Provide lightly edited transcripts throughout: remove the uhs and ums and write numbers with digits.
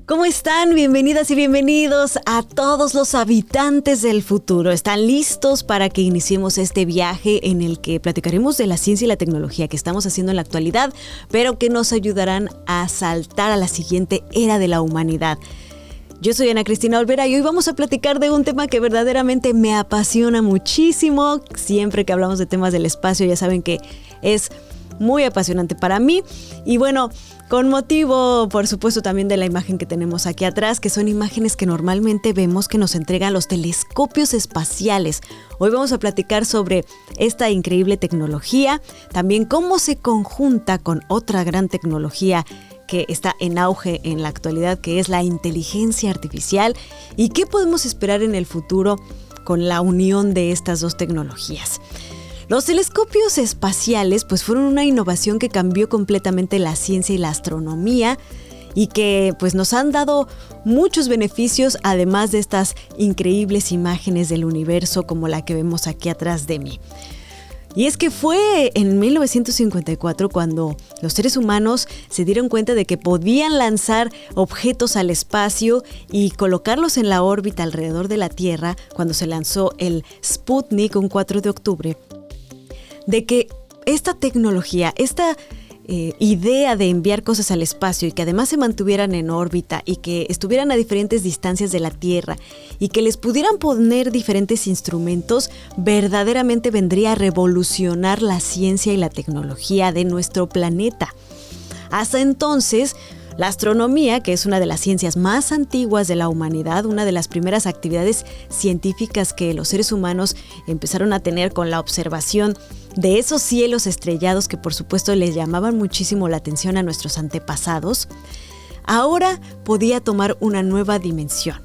¿Cómo están? Bienvenidas y bienvenidos a todos los habitantes del futuro. ¿Están listos para que iniciemos este viaje en el que platicaremos de la ciencia y la tecnología que estamos haciendo en la actualidad, pero que nos ayudarán a saltar a la siguiente era de la humanidad? Yo soy Ana Cristina Olvera y hoy vamos a platicar de un tema que verdaderamente me apasiona muchísimo. Siempre que hablamos de temas del espacio ya saben que es muy apasionante para mí. Y bueno, con motivo, por supuesto, también de la imagen que tenemos aquí atrás, que son imágenes que normalmente vemos que nos entregan los telescopios espaciales. Hoy vamos a platicar sobre esta increíble tecnología, también cómo se conjunta con otra gran tecnología que está en auge en la actualidad, que es la inteligencia artificial, y qué podemos esperar en el futuro con la unión de estas dos tecnologías. Los telescopios espaciales pues fueron una innovación que cambió completamente la ciencia y la astronomía y que pues nos han dado muchos beneficios, además de estas increíbles imágenes del universo como la que vemos aquí atrás de mí. Y es que fue en 1954 cuando los seres humanos se dieron cuenta de que podían lanzar objetos al espacio y colocarlos en la órbita alrededor de la Tierra, cuando se lanzó el Sputnik un 4 de octubre. De que esta tecnología, esta idea de enviar cosas al espacio y que además se mantuvieran en órbita y que estuvieran a diferentes distancias de la Tierra y que les pudieran poner diferentes instrumentos, verdaderamente vendría a revolucionar la ciencia y la tecnología de nuestro planeta. Hasta entonces, la astronomía, que es una de las ciencias más antiguas de la humanidad, una de las primeras actividades científicas que los seres humanos empezaron a tener con la observación de esos cielos estrellados que por supuesto les llamaban muchísimo la atención a nuestros antepasados, ahora podía tomar una nueva dimensión.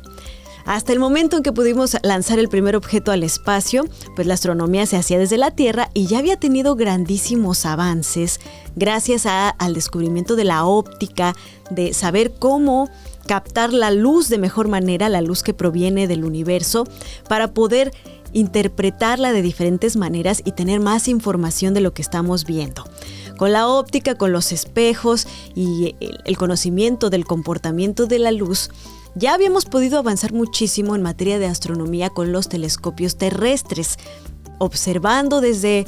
Hasta el momento en que pudimos lanzar el primer objeto al espacio, pues la astronomía se hacía desde la Tierra y ya había tenido grandísimos avances gracias al descubrimiento de la óptica, de saber cómo captar la luz de mejor manera, la luz que proviene del universo, para poder interpretarla de diferentes maneras y tener más información de lo que estamos viendo. Con la óptica, con los espejos y el conocimiento del comportamiento de la luz, ya habíamos podido avanzar muchísimo en materia de astronomía con los telescopios terrestres, observando desde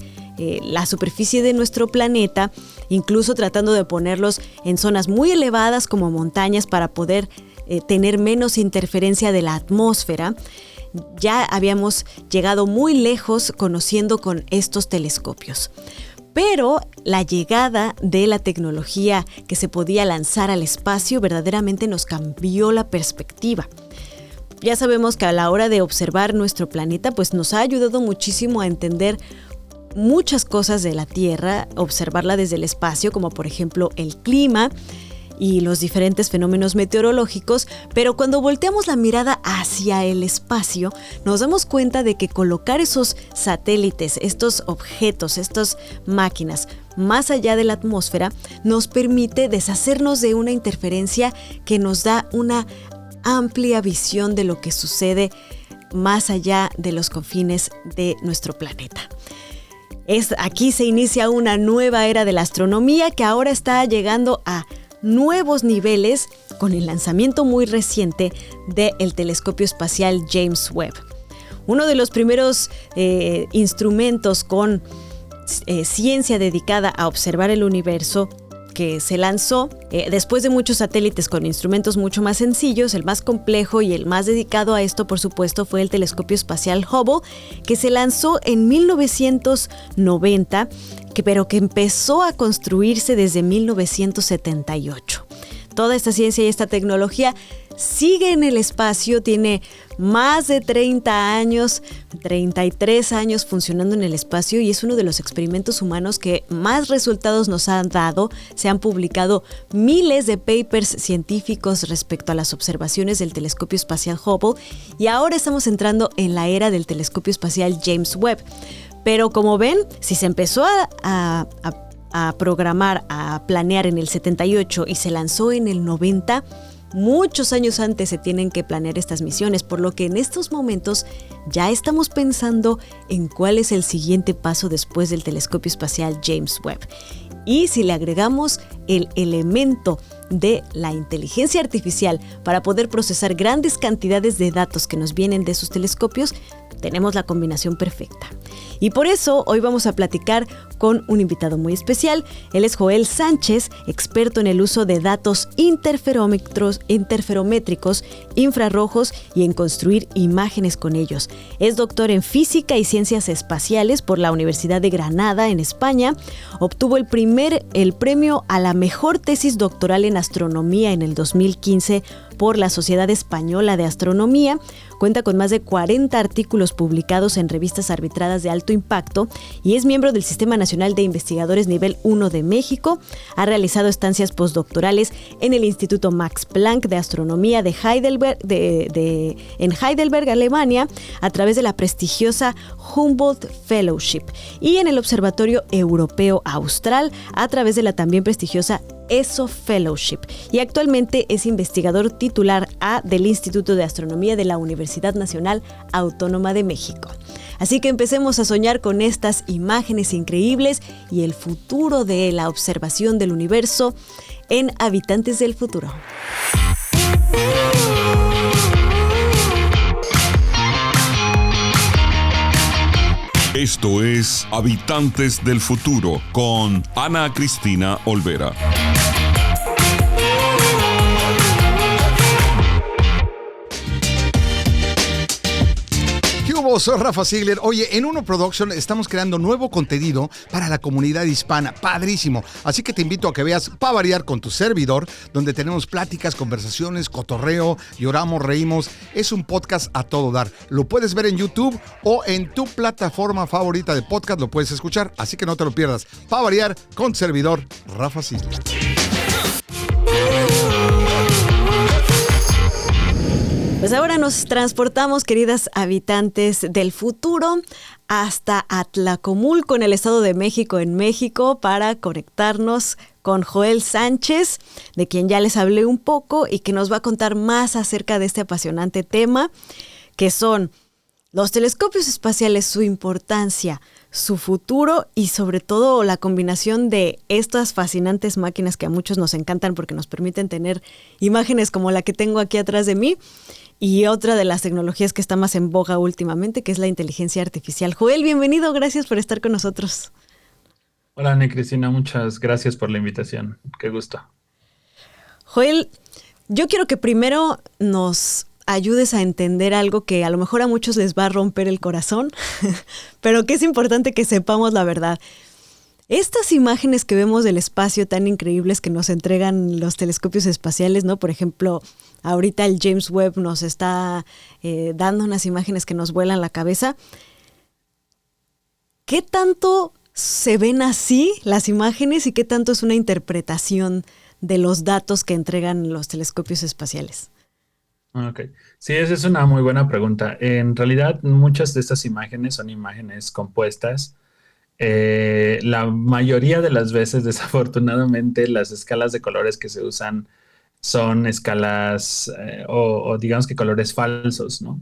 la superficie de nuestro planeta, incluso tratando de ponerlos en zonas muy elevadas como montañas para poder tener menos interferencia de la atmósfera. Ya habíamos llegado muy lejos conociendo con estos telescopios. Pero la llegada de la tecnología que se podía lanzar al espacio verdaderamente nos cambió la perspectiva. Ya sabemos que a la hora de observar nuestro planeta, pues nos ha ayudado muchísimo a entender muchas cosas de la Tierra, observarla desde el espacio, como por ejemplo el clima y los diferentes fenómenos meteorológicos, pero cuando volteamos la mirada hacia el espacio, nos damos cuenta de que colocar esos satélites, estos objetos, estas máquinas, más allá de la atmósfera, nos permite deshacernos de una interferencia que nos da una amplia visión de lo que sucede más allá de los confines de nuestro planeta. Aquí se inicia una nueva era de la astronomía que ahora está llegando a nuevos niveles con el lanzamiento muy reciente del telescopio espacial James Webb. Uno de los primeros instrumentos con ciencia dedicada a observar el universo que se lanzó después de muchos satélites con instrumentos mucho más sencillos. El más complejo y el más dedicado a esto, por supuesto, fue el telescopio espacial Hubble, que se lanzó en 1990, pero que empezó a construirse desde 1978. Toda esta ciencia y esta tecnología sigue en el espacio, tiene más de 30 años, 33 años funcionando en el espacio y es uno de los experimentos humanos que más resultados nos han dado. Se han publicado miles de papers científicos respecto a las observaciones del telescopio espacial Hubble y ahora estamos entrando en la era del telescopio espacial James Webb. Pero como ven, si se empezó a programar, a planear en el 78 y se lanzó en el 90, muchos años antes se tienen que planear estas misiones, por lo que en estos momentos ya estamos pensando en cuál es el siguiente paso después del telescopio espacial James Webb. Y si le agregamos el elemento de la inteligencia artificial para poder procesar grandes cantidades de datos que nos vienen de sus telescopios, tenemos la combinación perfecta. Y por eso hoy vamos a platicar con un invitado muy especial. Él es Joel Sánchez, experto en el uso de datos interferométricos, infrarrojos y en construir imágenes con ellos. Es doctor en Física y Ciencias Espaciales por la Universidad de Granada, en España. Obtuvo el premio a la mejor tesis doctoral en astronomía en el 2015 por la Sociedad Española de Astronomía. Cuenta con más de 40 artículos publicados en revistas arbitradas de alto impacto y es miembro del Sistema Nacional de Investigadores Nivel 1 de México. Ha realizado estancias postdoctorales en el Instituto Max Planck de Astronomía de Heidelberg, en Heidelberg, Alemania, a través de la prestigiosa Humboldt Fellowship, y en el Observatorio Europeo Austral a través de la también prestigiosa ESO Fellowship, y actualmente es investigador titular A del Instituto de Astronomía de la Universidad Nacional Autónoma de México. Así que empecemos a soñar con estas imágenes increíbles y el futuro de la observación del universo en Habitantes del Futuro. Esto es Habitantes del Futuro con Ana Cristina Olvera. Soy Rafa Ziegler. Oye, en Uno Production estamos creando nuevo contenido para la comunidad hispana. Padrísimo. Así que te invito a que veas Pa' Variar con tu servidor, donde tenemos pláticas, conversaciones, cotorreo, lloramos, reímos. Es un podcast a todo dar. Lo puedes ver en YouTube o en tu plataforma favorita de podcast, lo puedes escuchar. Así que no te lo pierdas. Pa' Variar con servidor Rafa Ziegler. Pues ahora nos transportamos, queridas habitantes del futuro, hasta Atlacomulco, en el Estado de México, en México, para conectarnos con Joel Sánchez, de quien ya les hablé un poco y que nos va a contar más acerca de este apasionante tema, que son los telescopios espaciales, su importancia, su futuro y sobre todo la combinación de estas fascinantes máquinas que a muchos nos encantan porque nos permiten tener imágenes como la que tengo aquí atrás de mí, y otra de las tecnologías que está más en boga últimamente, que es la inteligencia artificial. Joel, bienvenido, gracias por estar con nosotros. Hola, Ana Cristina, muchas gracias por la invitación. Qué gusto. Joel, yo quiero que primero nos ayudes a entender algo que a lo mejor a muchos les va a romper el corazón, pero que es importante que sepamos la verdad. Estas imágenes que vemos del espacio tan increíbles que nos entregan los telescopios espaciales, ¿no? Por ejemplo, ahorita el James Webb nos está dando unas imágenes que nos vuelan la cabeza. ¿Qué tanto se ven así las imágenes y qué tanto es una interpretación de los datos que entregan los telescopios espaciales? Ok, sí, esa es una muy buena pregunta. En realidad, muchas de estas imágenes son imágenes compuestas. La mayoría de las veces, desafortunadamente, las escalas de colores que se usan son escalas o digamos que colores falsos, ¿no?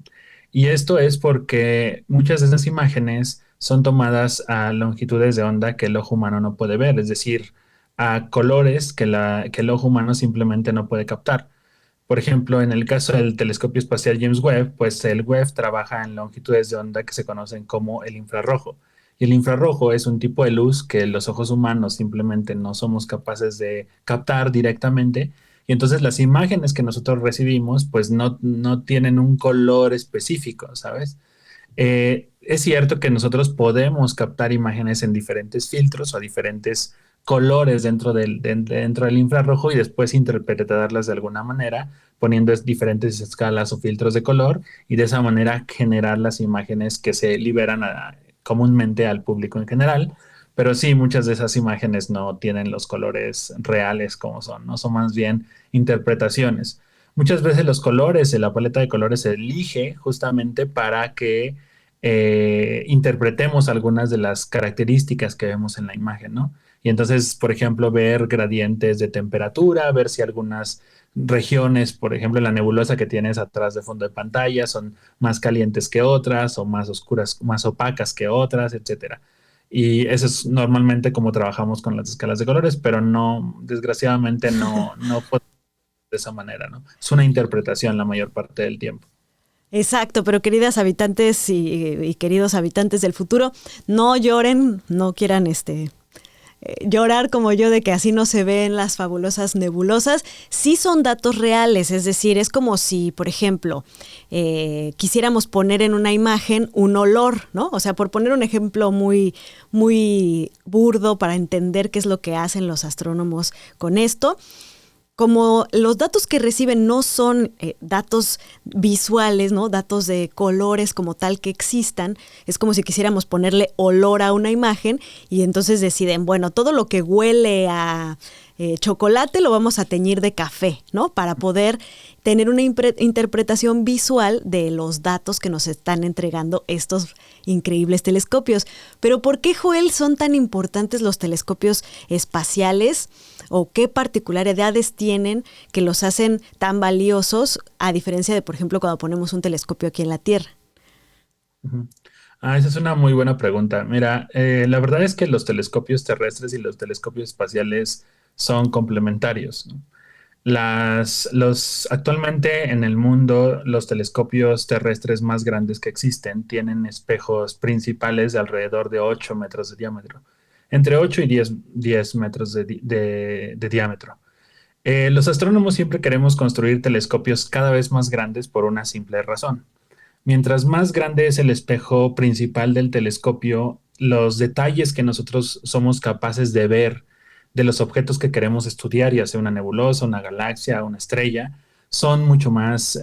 Y esto es porque muchas de esas imágenes son tomadas a longitudes de onda que el ojo humano no puede ver, es decir, a colores que el ojo humano simplemente no puede captar. Por ejemplo, en el caso del telescopio espacial James Webb, pues el Webb trabaja en longitudes de onda que se conocen como el infrarrojo. Y el infrarrojo es un tipo de luz que los ojos humanos simplemente no somos capaces de captar directamente. Y entonces las imágenes que nosotros recibimos, pues no tienen un color específico, ¿sabes? Es cierto que nosotros podemos captar imágenes en diferentes filtros o diferentes colores dentro del infrarrojo y después interpretarlas de alguna manera, poniendo diferentes escalas o filtros de color y de esa manera generar las imágenes que se liberan comúnmente al público en general. Pero sí, muchas de esas imágenes no tienen los colores reales como son, ¿no? Son más bien interpretaciones. Muchas veces los colores, la paleta de colores se elige justamente para que interpretemos algunas de las características que vemos en la imagen, ¿no? Y entonces, por ejemplo, ver gradientes de temperatura, ver si algunas regiones, por ejemplo, la nebulosa que tienes atrás de fondo de pantalla son más calientes que otras o más oscuras, más opacas que otras, etcétera. Y eso es normalmente como trabajamos con las escalas de colores, pero no, desgraciadamente no podemos de esa manera, ¿no? Es una interpretación la mayor parte del tiempo. Exacto, pero queridas habitantes y queridos habitantes del futuro, no lloren, no quieran llorar como yo de que así no se ven las fabulosas nebulosas. Sí son datos reales, es decir, es como si, por ejemplo, quisiéramos poner en una imagen un olor, ¿no? O sea, por poner un ejemplo muy, muy burdo para entender qué es lo que hacen los astrónomos con esto. Como los datos que reciben no son datos visuales, ¿no? Datos de colores como tal que existan, es como si quisiéramos ponerle olor a una imagen y entonces deciden, bueno, todo lo que huele a chocolate lo vamos a teñir de café, ¿no? Para poder tener una interpretación visual de los datos que nos están entregando estos increíbles telescopios. Pero ¿por qué, Joel, son tan importantes los telescopios espaciales? ¿O qué particularidades tienen que los hacen tan valiosos a diferencia de, por ejemplo, cuando ponemos un telescopio aquí en la Tierra? Ujú. Esa es una muy buena pregunta. Mira, la verdad es que los telescopios terrestres y los telescopios espaciales son complementarios, ¿no? Actualmente en el mundo, los telescopios terrestres más grandes que existen tienen espejos principales de alrededor de 8 metros de diámetro, entre 8 y 10 metros de diámetro. Los astrónomos siempre queremos construir telescopios cada vez más grandes por una simple razón. Mientras más grande es el espejo principal del telescopio, los detalles que nosotros somos capaces de ver de los objetos que queremos estudiar, ya sea una nebulosa, una galaxia, una estrella, son mucho más,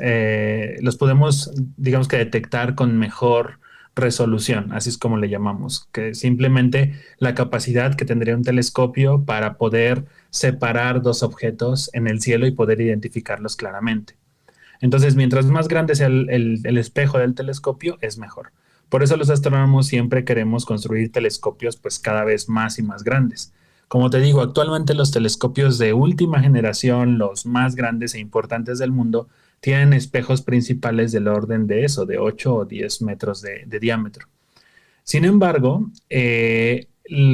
los podemos, digamos que detectar con mejor resolución, así es como le llamamos, que simplemente la capacidad que tendría un telescopio para poder separar dos objetos en el cielo y poder identificarlos claramente. Entonces, mientras más grande sea el espejo del telescopio, es mejor. Por eso los astrónomos siempre queremos construir telescopios pues cada vez más y más grandes. Como te digo, actualmente los telescopios de última generación, los más grandes e importantes del mundo, tienen espejos principales del orden de eso, de 8 o 10 metros de diámetro. Sin embargo,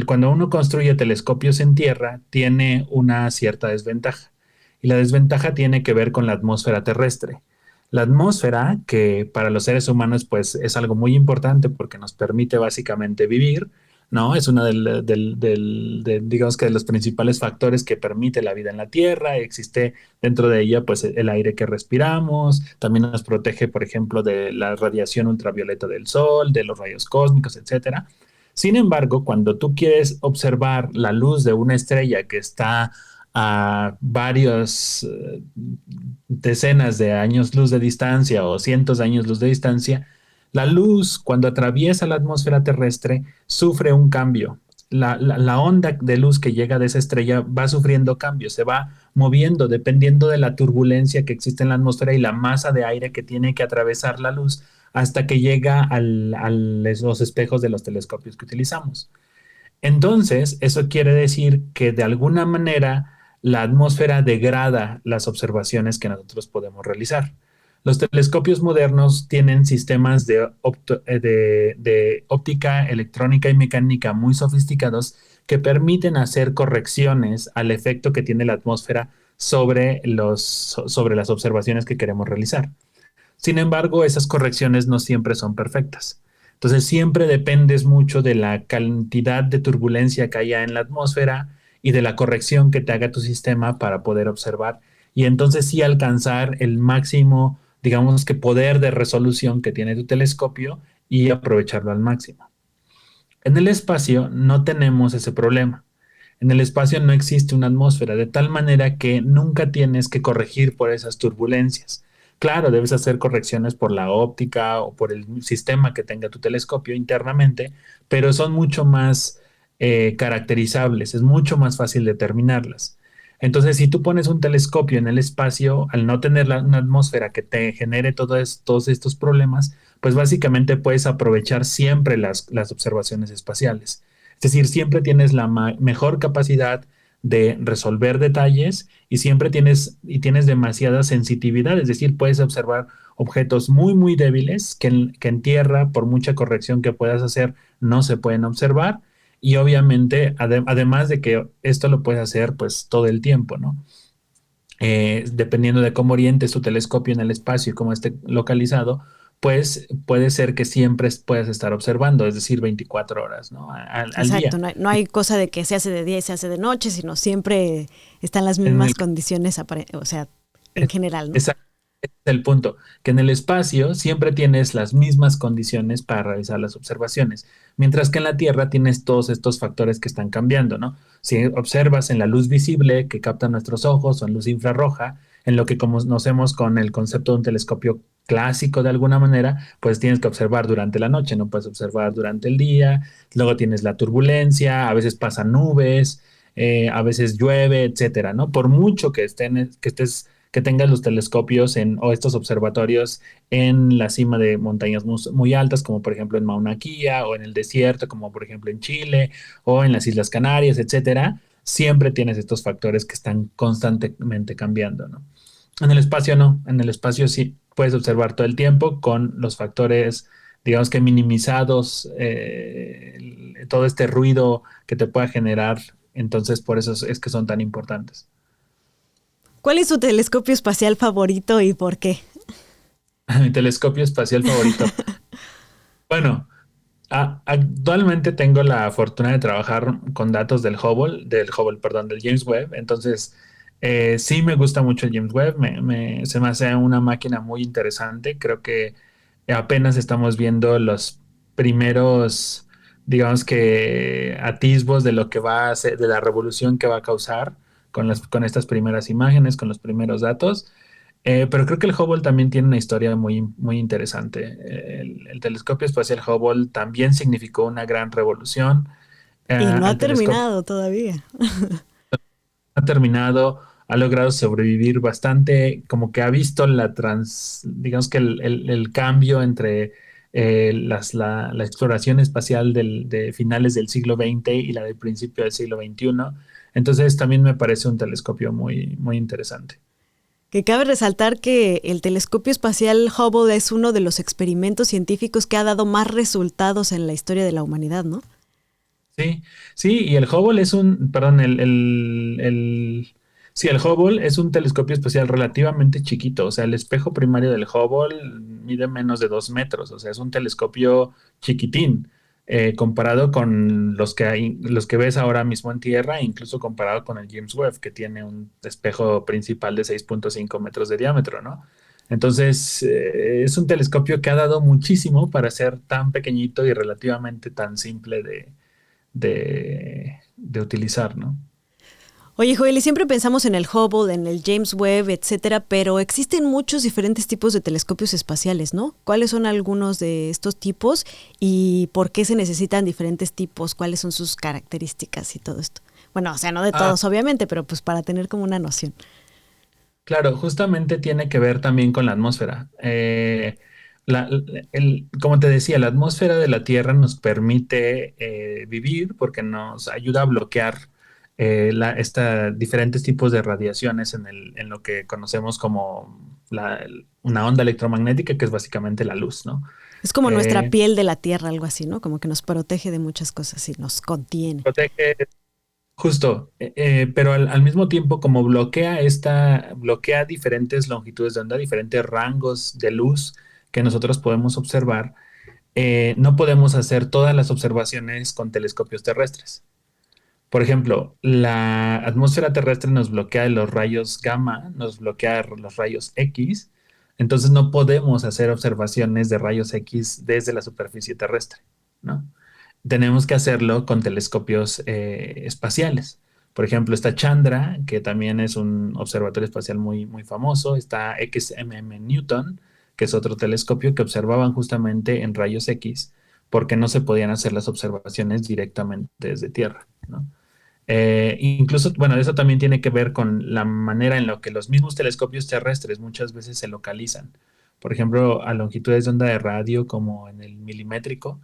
cuando uno construye telescopios en tierra, tiene una cierta desventaja. Y la desventaja tiene que ver con la atmósfera terrestre. La atmósfera, que para los seres humanos pues, es algo muy importante porque nos permite básicamente vivir, ¿no? Es uno digamos que de los principales factores que permite la vida en la Tierra. Existe dentro de ella pues, el aire que respiramos. También nos protege, por ejemplo, de la radiación ultravioleta del Sol, de los rayos cósmicos, etcétera. Sin embargo, cuando tú quieres observar la luz de una estrella que está a varios decenas de años luz de distancia o cientos de años luz de distancia, la luz cuando atraviesa la atmósfera terrestre sufre un cambio. La onda de luz que llega de esa estrella va sufriendo cambios, se va moviendo dependiendo de la turbulencia que existe en la atmósfera y la masa de aire que tiene que atravesar la luz hasta que llega a los espejos de los telescopios que utilizamos. Entonces, eso quiere decir que de alguna manera la atmósfera degrada las observaciones que nosotros podemos realizar. Los telescopios modernos tienen sistemas de óptica electrónica y mecánica muy sofisticados que permiten hacer correcciones al efecto que tiene la atmósfera sobre las observaciones que queremos realizar. Sin embargo, esas correcciones no siempre son perfectas. Entonces, siempre dependes mucho de la cantidad de turbulencia que haya en la atmósfera y de la corrección que te haga tu sistema para poder observar y entonces sí alcanzar el máximo, digamos que poder de resolución que tiene tu telescopio y aprovecharlo al máximo. En el espacio no tenemos ese problema. En el espacio no existe una atmósfera, de tal manera que nunca tienes que corregir por esas turbulencias. Claro, debes hacer correcciones por la óptica o por el sistema que tenga tu telescopio internamente, pero son mucho más caracterizables, es mucho más fácil determinarlas. Entonces, si tú pones un telescopio en el espacio, al no tener una atmósfera que te genere todos estos problemas, pues básicamente puedes aprovechar siempre las observaciones espaciales. Es decir, siempre tienes la mejor capacidad de resolver detalles y siempre tienes demasiada sensitividad, es decir, puedes observar objetos muy, muy débiles que en tierra, por mucha corrección que puedas hacer, no se pueden observar. Y obviamente, además de que esto lo puedes hacer pues todo el tiempo, ¿no? Dependiendo de cómo orientes tu telescopio en el espacio y cómo esté localizado, pues puede ser que siempre puedas estar observando, es decir, 24 horas, ¿no? Al Exacto, día. no hay cosa de que se hace de día y se hace de noche, sino siempre están las En mismas el, condiciones, o sea, en general, ¿no? ese es el punto, que en el espacio siempre tienes las mismas condiciones para realizar las observaciones, mientras que en la Tierra tienes todos estos factores que están cambiando, ¿no? Si observas en la luz visible que captan nuestros ojos o en luz infrarroja, en lo que conocemos con el concepto de un telescopio clásico de alguna manera, pues tienes que observar durante la noche, no puedes observar durante el día, luego tienes la turbulencia, a veces pasan nubes, a veces llueve, etcétera, ¿no? Por mucho que tengas los telescopios o estos observatorios en la cima de montañas muy altas, como por ejemplo en Mauna Kea, o en el desierto, como por ejemplo en Chile, o en las Islas Canarias, etcétera, siempre tienes estos factores que están constantemente cambiando, ¿no? En el espacio no, en el espacio sí puedes observar todo el tiempo con los factores, digamos que minimizados, todo este ruido que te pueda generar, entonces por eso es que son tan importantes. ¿Cuál es su telescopio espacial favorito y por qué? Mi telescopio espacial favorito. Bueno, actualmente tengo la fortuna de trabajar con datos perdón, del James Webb. Entonces, sí me gusta mucho el James Webb. Se me hace una máquina muy interesante. Creo que apenas estamos viendo los primeros, digamos que atisbos de lo que va a hacer, de la revolución que va a causar con estas primeras imágenes, con los primeros datos. Pero creo que el Hubble también tiene una historia muy, muy interesante. El telescopio espacial Hubble también significó una gran revolución. Y no ha El telescopio terminado todavía. ha terminado, ha logrado sobrevivir bastante, como que ha visto digamos que el cambio entre la exploración espacial de finales del siglo XX y la del principio del siglo XXI. Entonces también me parece un telescopio muy, muy interesante. Que cabe resaltar que el telescopio espacial Hubble es uno de los experimentos científicos que ha dado más resultados en la historia de la humanidad, ¿no? Sí, sí, y el Hubble es perdón, sí, el Hubble es un telescopio espacial relativamente chiquito, o sea, el espejo primario del Hubble mide menos de 2 metros, o sea, es un telescopio chiquitín, comparado con los que ves ahora mismo en Tierra, e incluso comparado con el James Webb, que tiene un espejo principal de 6.5 metros de diámetro, ¿no? Entonces, es un telescopio que ha dado muchísimo para ser tan pequeñito y relativamente tan simple de utilizar, ¿no? Oye, Joel, y siempre pensamos en el Hubble, en el James Webb, etcétera, pero existen muchos diferentes tipos de telescopios espaciales, ¿no? ¿Cuáles son algunos de estos tipos y por qué se necesitan diferentes tipos? ¿Cuáles son sus características y todo esto? Bueno, o sea, no de Ah, todos, obviamente, pero pues para tener como una noción. claro, justamente tiene que ver también con la atmósfera. La- Como te decía, la atmósfera de la Tierra nos permite vivir porque nos ayuda a bloquear diferentes tipos de radiaciones en lo que conocemos como una onda electromagnética, que es básicamente la luz, ¿no? Es como nuestra Eh, piel de la Tierra, algo así, ¿no? Como que nos protege de muchas cosas y nos contiene. Protege. Justo, pero al mismo tiempo como bloquea diferentes longitudes de onda, diferentes rangos de luz que nosotros podemos observar, no podemos hacer todas las observaciones con telescopios terrestres. Por ejemplo, la atmósfera terrestre nos bloquea los rayos gamma, nos bloquea los rayos X, entonces no podemos hacer observaciones de rayos X desde la superficie terrestre, ¿no? Tenemos que hacerlo con telescopios espaciales. Por ejemplo, está Chandra, que también es un observatorio espacial muy, muy famoso. Está XMM Newton, que es otro telescopio que observaban justamente en rayos X, porque no se podían hacer las observaciones directamente desde Tierra, ¿no? Incluso, bueno, eso también tiene que ver con la manera en la que los mismos telescopios terrestres muchas veces se localizan. Por ejemplo, a longitudes de onda de radio, como en el milimétrico,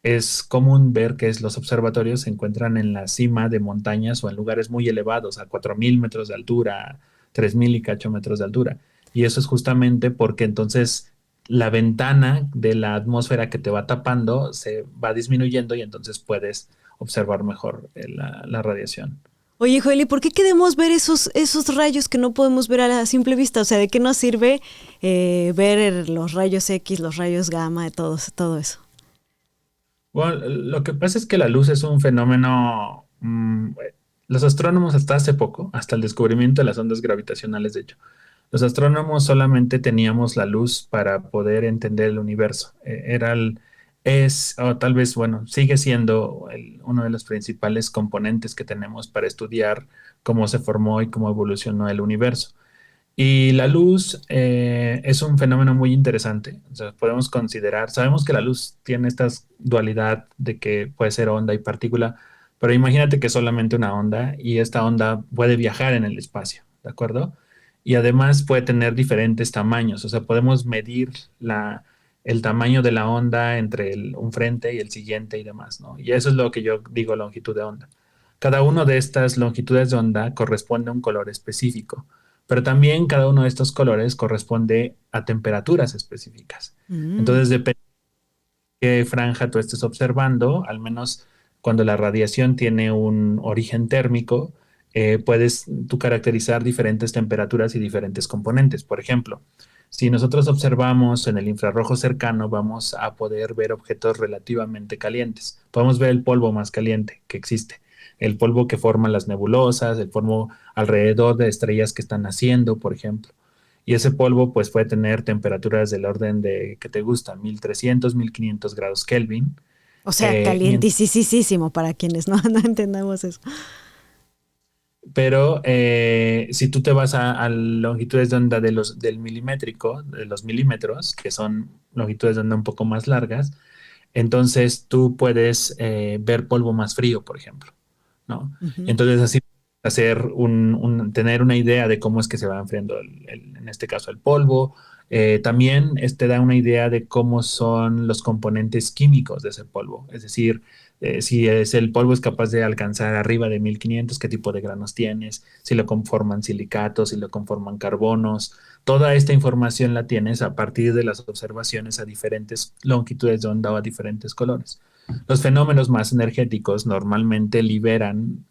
es común ver que los observatorios se encuentran en la cima de montañas o en lugares muy elevados, a 4.000 metros de altura, 3.000 y cacho metros de altura. Y eso es justamente porque entonces la ventana de la atmósfera que te va tapando se va disminuyendo y entonces puedes observar mejor la radiación. Oye, Joel, ¿y por qué queremos ver esos rayos que no podemos ver a la simple vista? O sea, ¿de qué nos sirve ver los rayos X, los rayos gamma, todo eso? Bueno, lo que pasa es que la luz es un fenómeno, los astrónomos hasta hace poco, hasta el descubrimiento de las ondas gravitacionales, de hecho, los astrónomos solamente teníamos la luz para poder entender el universo. O tal vez, bueno, sigue siendo uno de los principales componentes que tenemos para estudiar cómo se formó y cómo evolucionó el universo. Y la luz es un fenómeno muy interesante. O sea, podemos considerar, sabemos que la luz tiene esta dualidad de que puede ser onda y partícula, pero imagínate que es solamente una onda y esta onda puede viajar en el espacio, ¿de acuerdo? Y además puede tener diferentes tamaños. O sea, podemos medir el tamaño de la onda entre un frente y el siguiente y demás, ¿no? Y eso es lo que yo digo longitud de onda. Cada una de estas longitudes de onda corresponde a un color específico. Pero también cada uno de estos colores corresponde a temperaturas específicas. Entonces, depende de qué franja tú estés observando, al menos cuando la radiación tiene un origen térmico, puedes tú caracterizar diferentes temperaturas y diferentes componentes. Por ejemplo, si nosotros observamos en el infrarrojo cercano, vamos a poder ver objetos relativamente calientes. Podemos ver el polvo más caliente que existe, el polvo que forman las nebulosas, el polvo alrededor de estrellas que están naciendo, por ejemplo. Y ese polvo pues puede tener temperaturas del orden de, ¿qué te gusta? 1300, 1500 grados Kelvin. O sea, calientísimo para quienes no entendamos eso. Pero si tú te vas a longitudes de onda del milimétrico, de los milímetros, que son longitudes de onda un poco más largas, entonces tú puedes ver polvo más frío, por ejemplo, ¿no? Uh-huh. Entonces así tener una idea de cómo es que se va enfriando en este caso el polvo. También te da una idea de cómo son los componentes químicos de ese polvo. Es decir, si el polvo es capaz de alcanzar arriba de 1500, qué tipo de granos tienes, si lo conforman silicatos, si lo conforman carbonos. Toda esta información la tienes a partir de las observaciones a diferentes longitudes de onda o a diferentes colores. Los fenómenos más energéticos normalmente liberan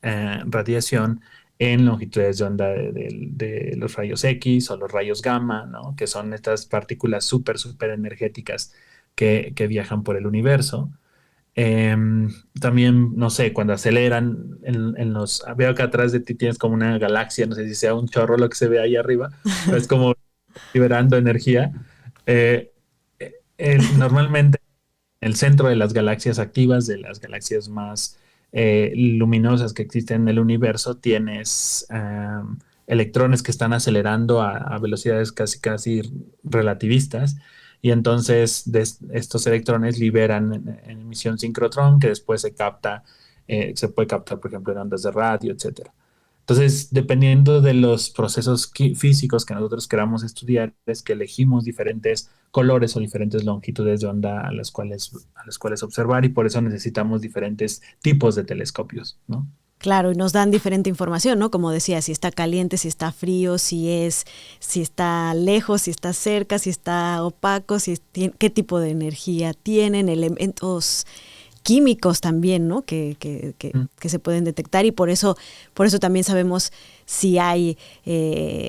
radiación en longitudes de onda de los rayos X o los rayos gamma, ¿no? Que son estas partículas súper energéticas que viajan por el universo. También, no sé, cuando aceleran veo que atrás de ti tienes como una galaxia, no sé si sea un chorro lo que se ve ahí arriba, pero es como liberando energía. Normalmente el centro de las galaxias activas, de las galaxias más luminosas que existen en el universo, tienes electrones que están acelerando a velocidades casi relativistas, y entonces estos electrones liberan en emisión sincrotrón, que después se puede captar, por ejemplo, en ondas de radio, etcétera. Entonces, dependiendo de los procesos físicos que nosotros queramos estudiar, es que elegimos diferentes colores o diferentes longitudes de onda a las cuales observar, y por eso necesitamos diferentes tipos de telescopios, ¿no? Claro, y nos dan diferente información, ¿no? Como decía, si está caliente, si está frío, si está lejos, si está cerca, si está opaco, qué tipo de energía tienen, elementos químicos también, ¿no? Que se pueden detectar, y por eso también sabemos si hay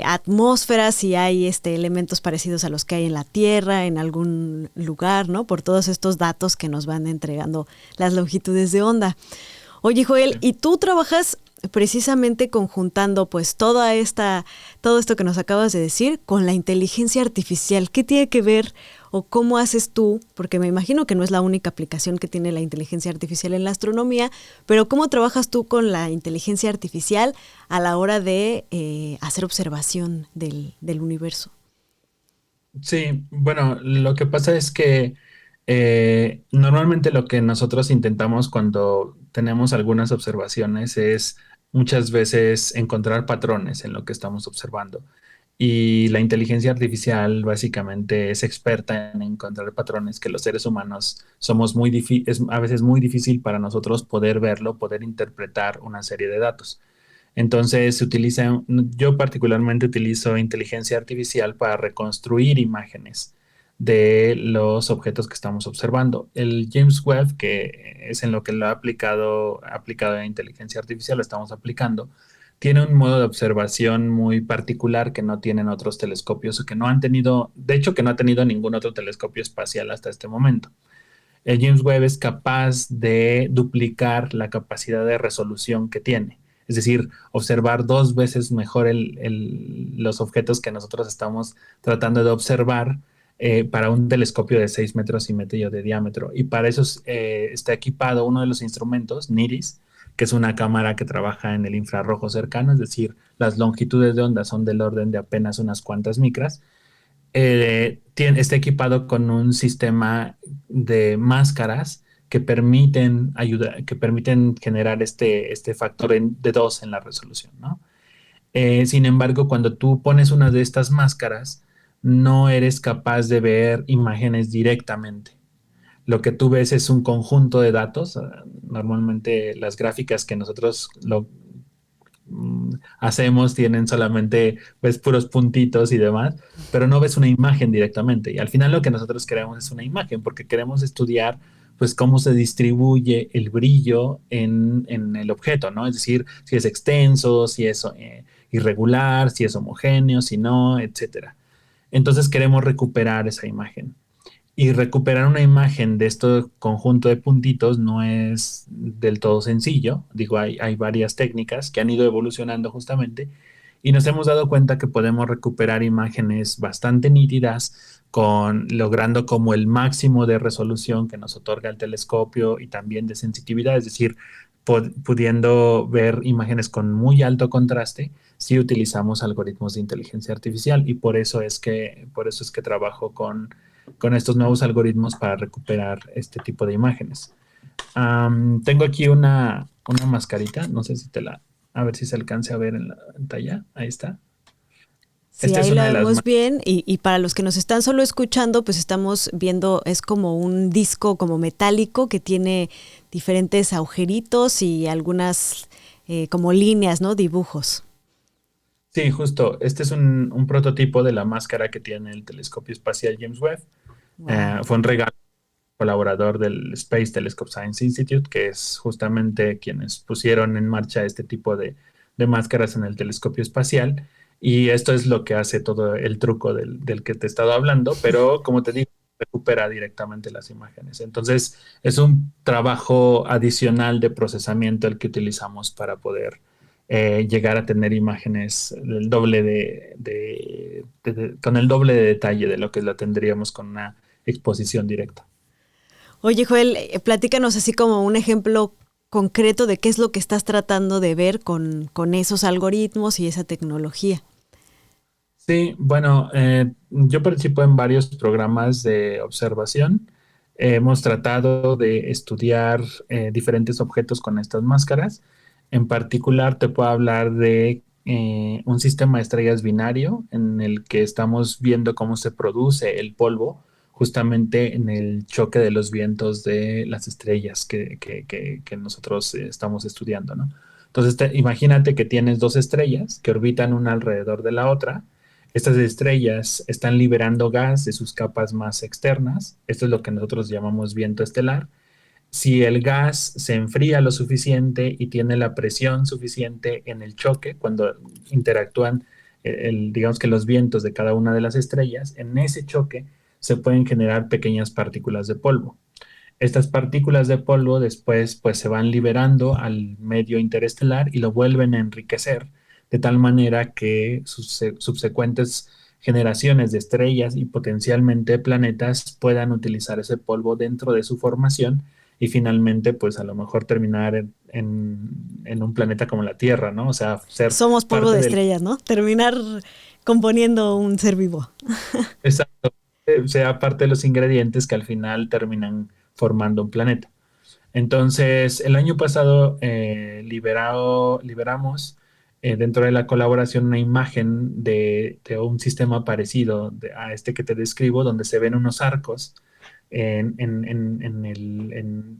atmósfera, si hay elementos parecidos a los que hay en la Tierra, en algún lugar, ¿no? Por todos estos datos que nos van entregando las longitudes de onda. Oye, Joel, ¿y tú trabajas precisamente conjuntando pues todo esto que nos acabas de decir con la inteligencia artificial? ¿Qué tiene que ver o cómo haces tú? Porque me imagino que no es la única aplicación que tiene la inteligencia artificial en la astronomía, pero ¿cómo trabajas tú con la inteligencia artificial a la hora de hacer observación del universo? Sí, bueno, lo que pasa es que normalmente lo que nosotros intentamos cuando tenemos algunas observaciones es muchas veces encontrar patrones en lo que estamos observando. Y la inteligencia artificial básicamente es experta en encontrar patrones que los seres humanos es a veces muy difícil para nosotros poder verlo, poder interpretar una serie de datos. Entonces yo particularmente utilizo inteligencia artificial para reconstruir imágenes de los objetos que estamos observando. El James Webb, que es en lo que lo ha aplicado a inteligencia artificial, lo estamos aplicando, tiene un modo de observación muy particular que no tienen otros telescopios o que no han tenido, de hecho que no ha tenido ningún otro telescopio espacial hasta este momento. El James Webb es capaz de duplicar la capacidad de resolución que tiene. Es decir, observar 2 veces mejor los objetos que nosotros estamos tratando de observar para un telescopio de 6 metros y medio de diámetro. Y para eso está equipado uno de los instrumentos, NIRIS, que es una cámara que trabaja en el infrarrojo cercano, es decir, las longitudes de onda son del orden de apenas unas cuantas micras. Está equipado con un sistema de máscaras que permiten generar este factor de 2 en la resolución, ¿no? Sin embargo, cuando tú pones una de estas máscaras, no eres capaz de ver imágenes directamente. Lo que tú ves es un conjunto de datos. Normalmente las gráficas que nosotros hacemos tienen solamente pues puros puntitos y demás, pero no ves una imagen directamente. Y al final lo que nosotros queremos es una imagen, porque queremos estudiar pues cómo se distribuye el brillo en el objeto, ¿no? Es decir, si es extenso, si es irregular, si es homogéneo, si no, etcétera. Entonces queremos recuperar esa imagen. Y recuperar una imagen de este conjunto de puntitos no es del todo sencillo. Digo, hay varias técnicas que han ido evolucionando justamente y nos hemos dado cuenta que podemos recuperar imágenes bastante nítidas logrando como el máximo de resolución que nos otorga el telescopio y también de sensitividad, es decir, pudiendo ver imágenes con muy alto contraste si utilizamos algoritmos de inteligencia artificial y por eso es que trabajo con estos nuevos algoritmos para recuperar este tipo de imágenes. Tengo aquí una mascarita, no sé si a ver si se alcance a ver en la pantalla. Ahí está. Sí, Esta es ahí una la de las vemos bien y para los que nos están solo escuchando, pues estamos viendo, es como un disco como metálico que tiene diferentes agujeritos y algunas como líneas, ¿no? Dibujos. Sí, justo. Este es un prototipo de la máscara que tiene el telescopio espacial James Webb. Wow. Fue un regalo colaborador del Space Telescope Science Institute, que es justamente quienes pusieron en marcha este tipo de máscaras en el telescopio espacial. Y esto es lo que hace todo el truco del que te he estado hablando, pero como te digo, recupera directamente las imágenes. Entonces, es un trabajo adicional de procesamiento el que utilizamos para poder llegar a tener imágenes el doble con el doble de detalle de lo que la tendríamos con una exposición directa. Oye, Joel, platícanos así como un ejemplo concreto de qué es lo que estás tratando de ver con esos algoritmos y esa tecnología. Sí, bueno, yo participo en varios programas de observación. Hemos tratado de estudiar diferentes objetos con estas máscaras. En particular, te puedo hablar de un sistema de estrellas binario en el que estamos viendo cómo se produce el polvo justamente en el choque de los vientos de las estrellas que nosotros estamos estudiando, ¿no? Entonces, imagínate que tienes dos estrellas que orbitan una alrededor de la otra. Estas estrellas están liberando gas de sus capas más externas. Esto es lo que nosotros llamamos viento estelar. Si el gas se enfría lo suficiente y tiene la presión suficiente en el choque, cuando interactúan, digamos que los vientos de cada una de las estrellas, en ese choque se pueden generar pequeñas partículas de polvo. Estas partículas de polvo después pues se van liberando al medio interestelar y lo vuelven a enriquecer de tal manera que sus subsecuentes generaciones de estrellas y potencialmente planetas puedan utilizar ese polvo dentro de su formación y finalmente pues a lo mejor terminar en un planeta como la Tierra, ¿no? O sea, ser Somos polvo parte de del... estrellas, ¿no? Terminar componiendo un ser vivo. Exacto, sea parte de los ingredientes que al final terminan formando un planeta. Entonces, el año pasado liberamos dentro de la colaboración una imagen de un sistema parecido a este que te describo, donde se ven unos arcos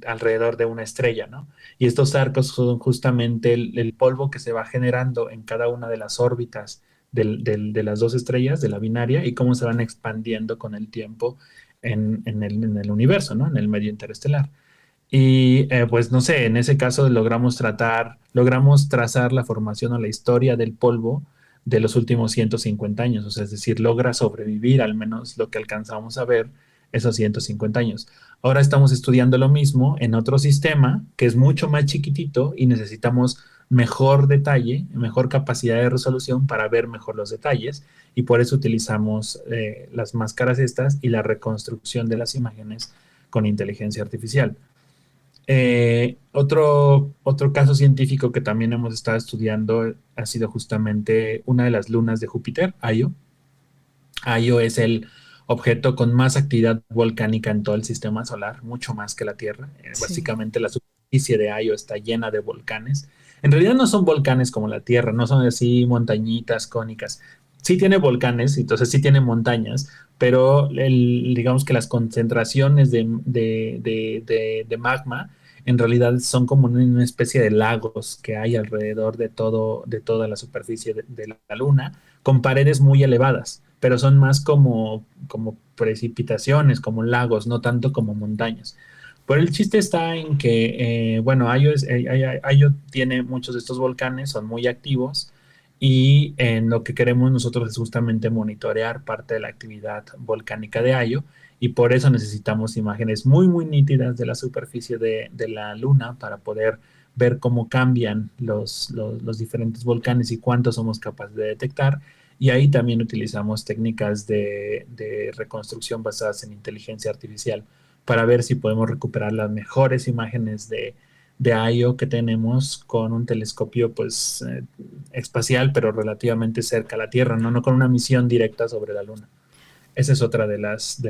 alrededor de una estrella, ¿no? Y estos arcos son justamente el polvo que se va generando en cada una de las órbitas de las dos estrellas, de la binaria, y cómo se van expandiendo con el tiempo en el universo, ¿no? En el medio interestelar. Y pues no sé, en ese caso logramos trazar la formación o la historia del polvo de los últimos 150 años, o sea, es decir, logra sobrevivir al menos lo que alcanzamos a ver esos 150 años. Ahora estamos estudiando lo mismo en otro sistema que es mucho más chiquitito y necesitamos mejor detalle, mejor capacidad de resolución para ver mejor los detalles y por eso utilizamos las máscaras estas y la reconstrucción de las imágenes con inteligencia artificial. Otro caso científico que también hemos estado estudiando ha sido justamente una de las lunas de Júpiter, Io. Io es el objeto con más actividad volcánica en todo el sistema solar, mucho más que la Tierra. Sí. Básicamente la superficie de Io está llena de volcanes. En realidad no son volcanes como la Tierra, no son así montañitas cónicas. Sí tiene volcanes, entonces sí tiene montañas, pero digamos que las concentraciones de magma en realidad son como una especie de lagos que hay alrededor de toda la superficie de la Luna, con paredes muy elevadas, pero son más como precipitaciones, como lagos, no tanto como montañas. Pero el chiste está en que, bueno, Io tiene muchos de estos volcanes, son muy activos y en lo que queremos nosotros es justamente monitorear parte de la actividad volcánica de Io y por eso necesitamos imágenes muy, muy nítidas de la superficie de la Luna para poder ver cómo cambian los diferentes volcanes y cuántos somos capaces de detectar. Y ahí también utilizamos técnicas de reconstrucción basadas en inteligencia artificial para ver si podemos recuperar las mejores imágenes de Io que tenemos con un telescopio pues espacial, pero relativamente cerca a la Tierra, no con una misión directa sobre la Luna. Esa es otra de los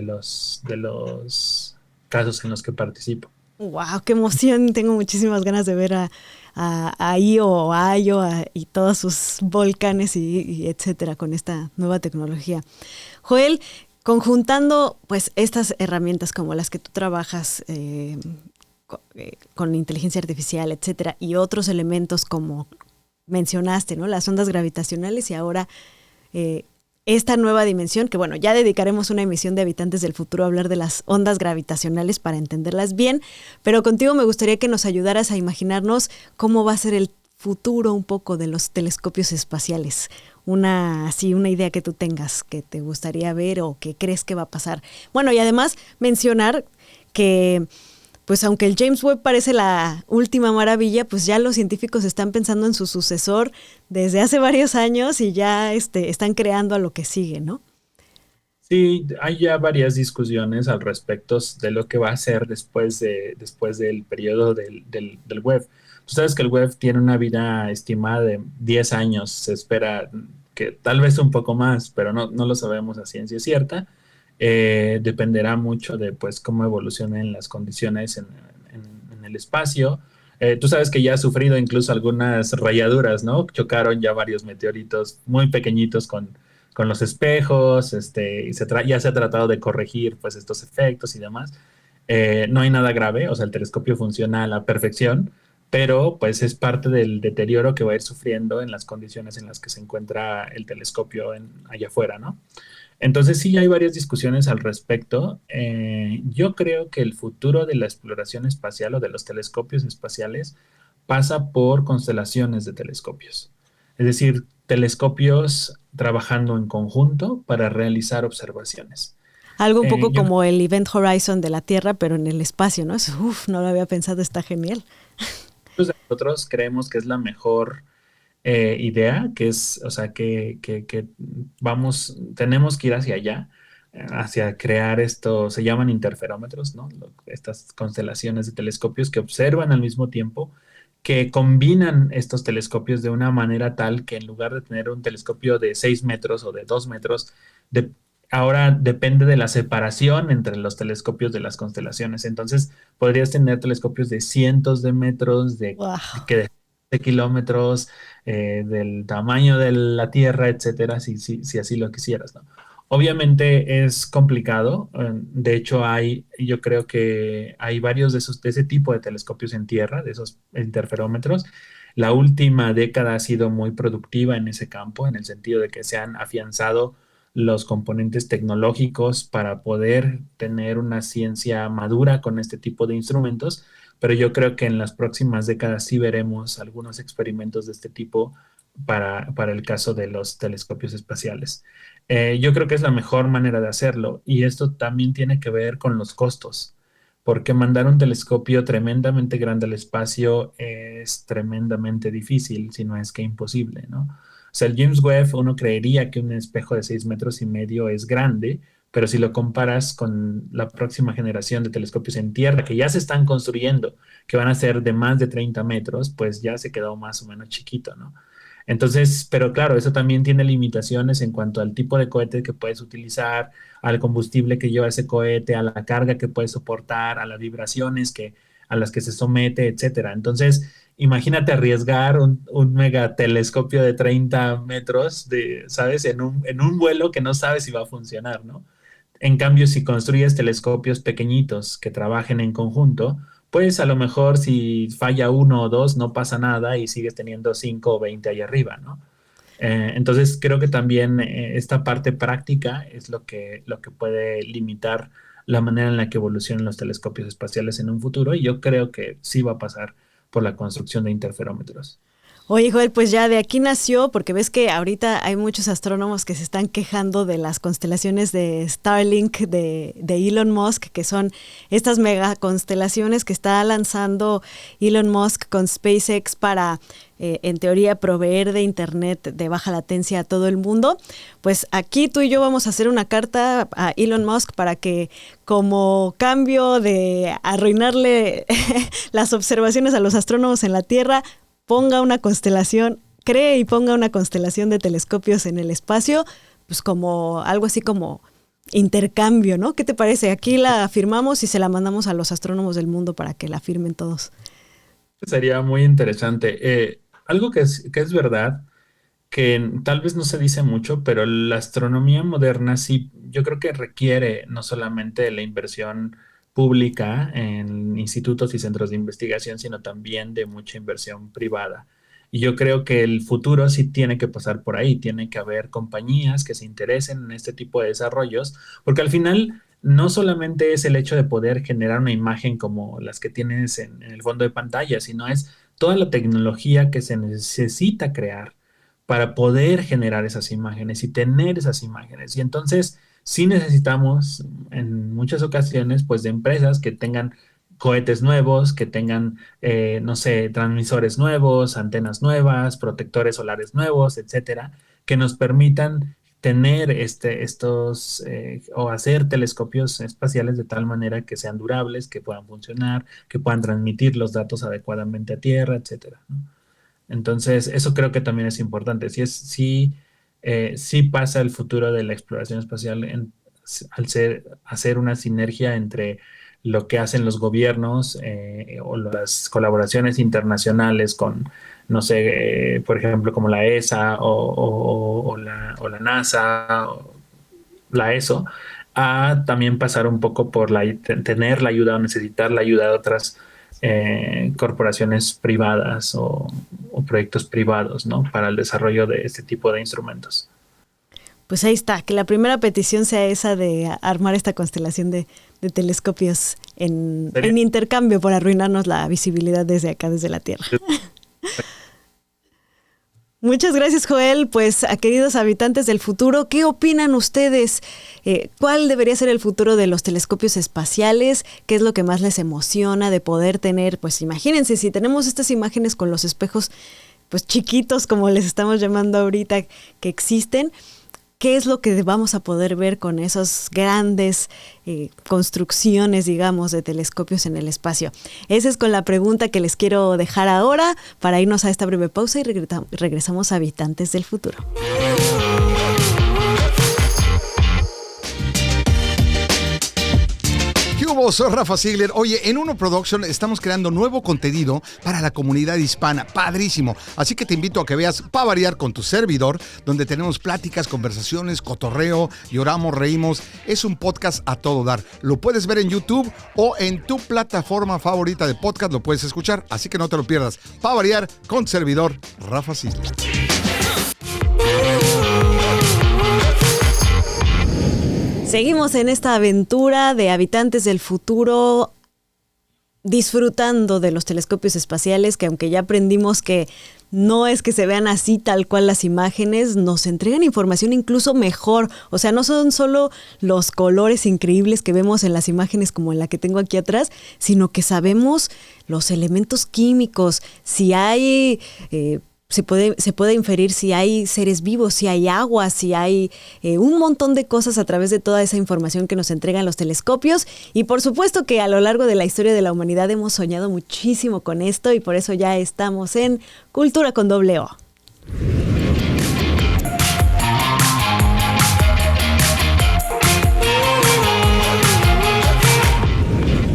casos en los que participo. Wow, qué emoción. Tengo muchísimas ganas de ver a Io o a Io y todos sus volcanes y etcétera con esta nueva tecnología. Joel, conjuntando pues estas herramientas como las que tú trabajas con inteligencia artificial, etcétera, y otros elementos como mencionaste, ¿no? Las ondas gravitacionales y ahora esta nueva dimensión, que bueno, ya dedicaremos una emisión de Habitantes del Futuro a hablar de las ondas gravitacionales para entenderlas bien, pero contigo me gustaría que nos ayudaras a imaginarnos cómo va a ser el futuro un poco de los telescopios espaciales. Una idea que tú tengas, que te gustaría ver o que crees que va a pasar. Bueno, y además mencionar que pues aunque el James Webb parece la última maravilla, pues ya los científicos están pensando en su sucesor desde hace varios años y ya están creando a lo que sigue, ¿no? Sí, hay ya varias discusiones al respecto de lo que va a ser después del periodo del web. Tú sabes que el web tiene una vida estimada de 10 años, se espera que tal vez un poco más, pero no lo sabemos a ciencia cierta. Dependerá mucho de pues cómo evolucionen las condiciones en el espacio. Tú sabes que ya ha sufrido incluso algunas rayaduras, ¿no? Chocaron ya varios meteoritos muy pequeñitos con los espejos, y ya se ha tratado de corregir pues estos efectos y demás. No hay nada grave, o sea, el telescopio funciona a la perfección, pero pues es parte del deterioro que va a ir sufriendo en las condiciones en las que se encuentra el telescopio allá afuera, ¿no? Entonces sí hay varias discusiones al respecto. Yo creo que el futuro de la exploración espacial o de los telescopios espaciales pasa por constelaciones de telescopios. Es decir, telescopios trabajando en conjunto para realizar observaciones. Algo un poco Yo como el Event Horizon de la Tierra, pero en el espacio, ¿no? No lo había pensado, está genial. Nosotros creemos que es la mejor idea, que es, o sea, que tenemos que ir hacia allá, hacia crear esto, se llaman interferómetros, ¿no? Estas constelaciones de telescopios que observan al mismo tiempo, que combinan estos telescopios de una manera tal que en lugar de tener un telescopio de 6 metros o de 2 metros, ahora depende de la separación entre los telescopios de las constelaciones. Entonces, podrías tener telescopios de cientos de metros, Wow. de kilómetros, del tamaño de la Tierra, etcétera, si así lo quisieras, ¿no? Obviamente es complicado. De hecho, yo creo que hay varios de ese tipo de telescopios en Tierra, de esos interferómetros. La última década ha sido muy productiva en ese campo, en el sentido de que se han afianzado los componentes tecnológicos para poder tener una ciencia madura con este tipo de instrumentos, pero yo creo que en las próximas décadas sí veremos algunos experimentos de este tipo para el caso de los telescopios espaciales. Yo creo que es la mejor manera de hacerlo y esto también tiene que ver con los costos, porque mandar un telescopio tremendamente grande al espacio es tremendamente difícil, si no es que imposible, ¿no? O sea, el James Webb, uno creería que un espejo de 6,5 metros es grande, pero si lo comparas con la próxima generación de telescopios en tierra que ya se están construyendo, que van a ser de más de 30 metros, pues ya se quedó más o menos chiquito, ¿no? Entonces, pero claro, eso también tiene limitaciones en cuanto al tipo de cohete que puedes utilizar, al combustible que lleva ese cohete, a la carga que puede soportar, a las vibraciones a las que se somete, etcétera. Entonces, imagínate arriesgar un megatelescopio de 30 metros, ¿sabes? En un vuelo que no sabes si va a funcionar, ¿no? En cambio, si construyes telescopios pequeñitos que trabajen en conjunto, pues a lo mejor si falla uno o dos no pasa nada y sigues teniendo 5 o 20 ahí arriba, ¿no? Entonces creo que también esta parte práctica es lo que puede limitar la manera en la que evolucionan los telescopios espaciales en un futuro y yo creo que sí va a pasar por la construcción de interferómetros. Oye, Joel, pues ya de aquí nació, porque ves que ahorita hay muchos astrónomos que se están quejando de las constelaciones de Starlink de Elon Musk, que son estas mega constelaciones que está lanzando Elon Musk con SpaceX para, en teoría, proveer de internet de baja latencia a todo el mundo. Pues aquí tú y yo vamos a hacer una carta a Elon Musk para que, como cambio de arruinarle las observaciones a los astrónomos en la Tierra, ponga una constelación, cree y ponga una constelación de telescopios en el espacio, pues como algo así como intercambio, ¿no? ¿Qué te parece? Aquí la firmamos y se la mandamos a los astrónomos del mundo para que la firmen todos. Sería muy interesante. Algo que es verdad, que tal vez no se dice mucho, pero la astronomía moderna sí, yo creo que requiere no solamente la inversión pública en institutos y centros de investigación, sino también de mucha inversión privada. Y yo creo que el futuro sí tiene que pasar por ahí, tiene que haber compañías que se interesen en este tipo de desarrollos, porque al final no solamente es el hecho de poder generar una imagen como las que tienes en el fondo de pantalla, sino es toda la tecnología que se necesita crear para poder generar esas imágenes y tener esas imágenes. Y entonces sí necesitamos en muchas ocasiones pues de empresas que tengan cohetes nuevos, que tengan, no sé, transmisores nuevos, antenas nuevas, protectores solares nuevos, etcétera, que nos permitan tener estos o hacer telescopios espaciales de tal manera que sean durables, que puedan funcionar, que puedan transmitir los datos adecuadamente a Tierra, etcétera, ¿no? Entonces, eso creo que también es importante. Sí pasa el futuro de la exploración espacial hacer una sinergia entre lo que hacen los gobiernos o las colaboraciones internacionales con, no sé, por ejemplo, como la ESA o la NASA, o la ESO, a también pasar un poco por tener la ayuda o necesitar la ayuda de otras corporaciones privadas o proyectos privados, ¿no? Para el desarrollo de este tipo de instrumentos. Pues ahí está, que la primera petición sea esa de armar esta constelación de telescopios en intercambio por arruinarnos la visibilidad desde acá, desde la Tierra. Muchas gracias, Joel. Pues a queridos habitantes del futuro, ¿qué opinan ustedes? ¿Cuál debería ser el futuro de los telescopios espaciales? ¿Qué es lo que más les emociona de poder tener? Pues imagínense, si tenemos estas imágenes con los espejos pues chiquitos, como les estamos llamando ahorita, que existen, ¿qué es lo que vamos a poder ver con esas grandes construcciones, digamos, de telescopios en el espacio? Esa es con la pregunta que les quiero dejar ahora para irnos a esta breve pausa y regresamos a Habitantes del Futuro. ¿Qué hubo? Soy Rafa Ziegler. Oye, en Uno Production estamos creando nuevo contenido para la comunidad hispana. Padrísimo. Así que te invito a que veas Pa' Variar con tu servidor, donde tenemos pláticas, conversaciones, cotorreo, lloramos, reímos. Es un podcast a todo dar. Lo puedes ver en YouTube o en tu plataforma favorita de podcast lo puedes escuchar. Así que no te lo pierdas. Pa' Variar con servidor Rafa Ziegler. Seguimos en esta aventura de habitantes del futuro, disfrutando de los telescopios espaciales, que aunque ya aprendimos que no es que se vean así tal cual las imágenes, nos entregan información incluso mejor. O sea, no son solo los colores increíbles que vemos en las imágenes como en la que tengo aquí atrás, sino que sabemos los elementos químicos, si hay... Se puede inferir si hay seres vivos, si hay agua, si hay un montón de cosas a través de toda esa información que nos entregan los telescopios. Y por supuesto que a lo largo de la historia de la humanidad hemos soñado muchísimo con esto y por eso ya estamos en Cultura con doble O.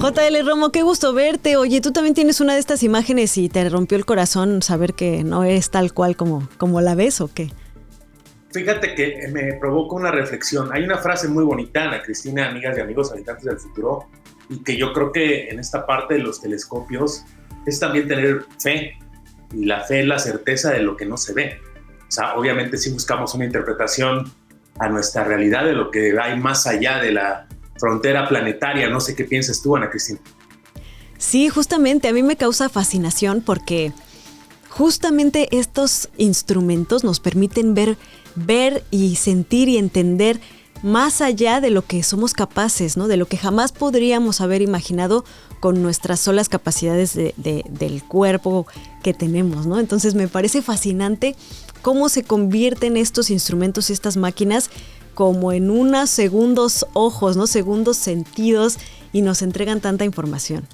JL Romo, qué gusto verte. Oye, tú también tienes una de estas imágenes y te rompió el corazón saber que no es tal cual como la ves, ¿o qué? Fíjate que me provoca una reflexión. Hay una frase muy bonita, Ana Cristina, amigas y amigos habitantes del futuro, y que yo creo que en esta parte de los telescopios es también tener fe, y la fe es la certeza de lo que no se ve. O sea, obviamente sí buscamos una interpretación a nuestra realidad de lo que hay más allá de la frontera planetaria. No sé qué piensas tú, Ana Cristina. Sí, justamente a mí me causa fascinación porque justamente estos instrumentos nos permiten ver y sentir y entender más allá de lo que somos capaces, ¿no? De lo que jamás podríamos haber imaginado con nuestras solas capacidades del cuerpo que tenemos, ¿no? Entonces me parece fascinante cómo se convierten estos instrumentos y estas máquinas como en unos segundos ojos, ¿no? Segundos sentidos, y nos entregan tanta información.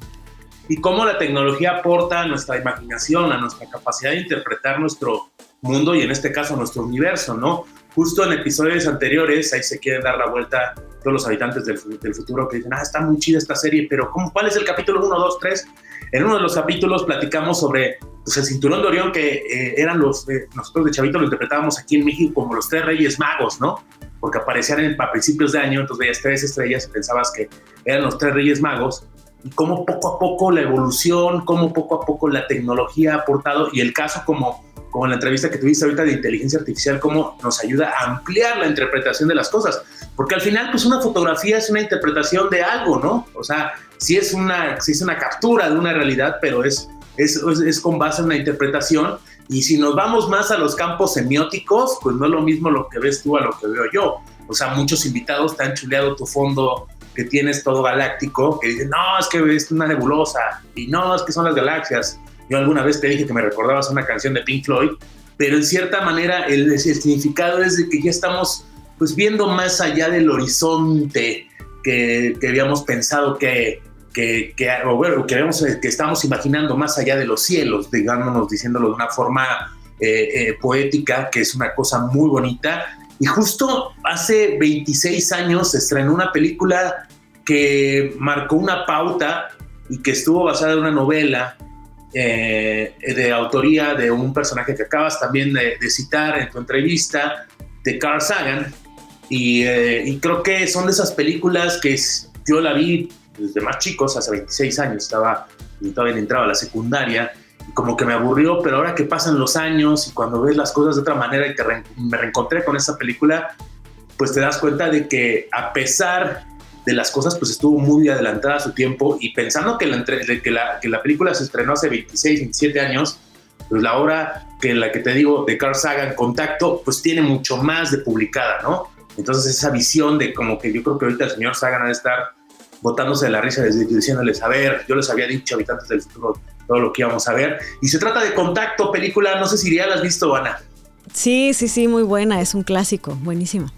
Y cómo la tecnología aporta a nuestra imaginación, a nuestra capacidad de interpretar nuestro mundo y en este caso nuestro universo, ¿no? Justo en episodios anteriores, ahí se quieren dar la vuelta todos los habitantes del futuro que dicen, está muy chida esta serie, pero ¿cuál es el capítulo 1, 2, 3? En uno de los capítulos platicamos sobre el cinturón de Orión, que eran nosotros de chavito lo interpretábamos aquí en México como los 3 Reyes Magos, ¿no? Porque aparecían a principios de año, entonces veías 3 estrellas y pensabas que eran los 3 Reyes Magos, y cómo poco a poco la evolución, cómo poco a poco la tecnología ha aportado, y el caso como en la entrevista que tuviste ahorita de inteligencia artificial, cómo nos ayuda a ampliar la interpretación de las cosas, porque al final pues una fotografía es una interpretación de algo, ¿no? O sea, sí es una captura de una realidad, pero es con base en una interpretación. Y si nos vamos más a los campos semióticos, pues no es lo mismo lo que ves tú a lo que veo yo. O sea, muchos invitados te han chuleado tu fondo que tienes todo galáctico, que dicen, no, es que es una nebulosa, y no, es que son las galaxias. Yo alguna vez te dije que me recordabas una canción de Pink Floyd, pero en cierta manera el significado es de que ya estamos pues viendo más allá del horizonte que habíamos pensado que estamos imaginando más allá de los cielos, digámonos, diciéndolo de una forma poética, que es una cosa muy bonita. Y justo hace 26 años se estrenó una película que marcó una pauta y que estuvo basada en una novela de autoría de un personaje que acabas también de citar en tu entrevista, de Carl Sagan. Y creo que son de esas películas que yo la vi desde más chicos, hace 26 años, todavía entraba a la secundaria, y como que me aburrió, pero ahora que pasan los años y cuando ves las cosas de otra manera y me reencontré con esa película, pues te das cuenta de que a pesar de las cosas, pues estuvo muy adelantada a su tiempo, y pensando que la película se estrenó hace 26, 27 años, pues la obra la que te digo de Carl Sagan, Contacto, pues tiene mucho más de publicada, ¿no? Entonces esa visión de como que yo creo que ahorita el señor Sagan ha de estar botándose de la risa diciéndoles, a ver, yo les había dicho, habitantes del futuro, todo lo que íbamos a ver. Y se trata de Contacto, película, no sé si ya la has visto, Ana. Sí, muy buena, es un clásico, buenísimo.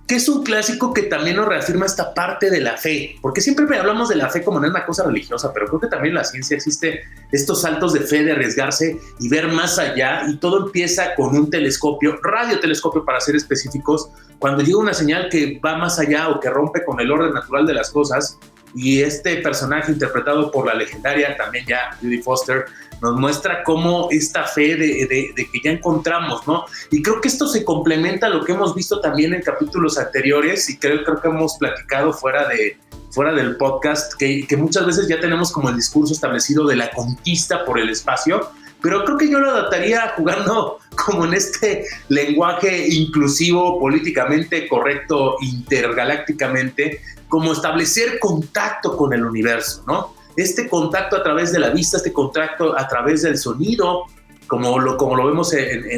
Que es un clásico que también nos reafirma esta parte de la fe, porque siempre hablamos de la fe como una cosa religiosa, pero creo que también en la ciencia existe estos saltos de fe, de arriesgarse y ver más allá, y todo empieza con un telescopio, radiotelescopio para ser específicos, cuando llega una señal que va más allá o que rompe con el orden natural de las cosas, Y este personaje interpretado por la legendaria también ya Jodie Foster nos muestra cómo esta fe de que ya encontramos, ¿no? Y creo que esto se complementa a lo que hemos visto también en capítulos anteriores y creo que hemos platicado fuera del podcast, que muchas veces ya tenemos como el discurso establecido de la conquista por el espacio, pero creo que yo lo adaptaría jugando como en este lenguaje inclusivo, políticamente correcto, intergalácticamente, como establecer contacto con el universo, ¿no? Este contacto a través de la vista, este contacto a través del sonido, como lo vemos